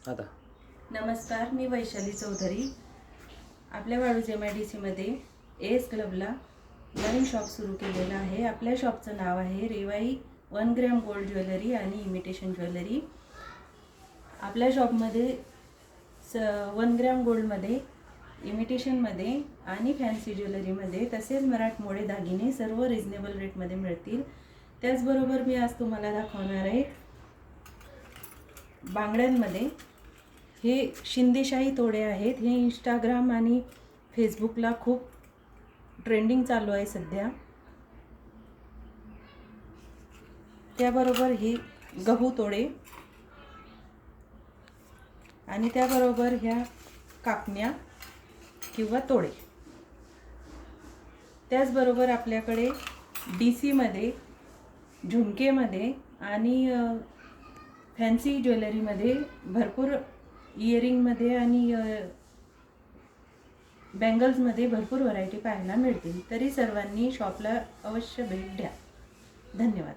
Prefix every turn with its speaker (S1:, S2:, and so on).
S1: आता
S2: नमस्कार, मी वैशाली चौधरी. आपल्या वाळूज MIDCमध्ये AS क्लबला नवीन शॉप सुरू केलेलं आहे. आपल्या शॉपचं नाव आहे रेवाई 1 ग्रॅम गोल्ड ज्वेलरी आणि इमिटेशन ज्वेलरी. आपल्या शॉपमध्ये 1 ग्रॅम गोल्डमध्ये, इमिटेशनमध्ये आणि फॅन्सी ज्वेलरीमध्ये तसेच मराठमोळे दागिने सर्व रिजनेबल रेटमध्ये मिळतील. त्याचबरोबर मी आज तुम्हाला दाखवणार आहे बांगड्यांमध्ये. हे शिंदेशाही तोडे आहेत. हे इंस्टाग्राम आणि फेसबुकला खूप ट्रेंडिंग चालू आहे सध्या. त्याबरोबर ही गहू तोडे आणि त्याबरोबर ह्या कापण्या किंवा तोडे. त्याचबरोबर आपल्याकडे DC मध्ये, झुमकेमध्ये आणि फॅन्सी ज्वेलरीमध्ये भरपूर इयरिंगमध्ये आणि बँगल्समध्ये भरपूर व्हरायटी पाहायला मिळतील. तरी सर्वांनी शॉपला अवश्य भेट द्या. धन्यवाद.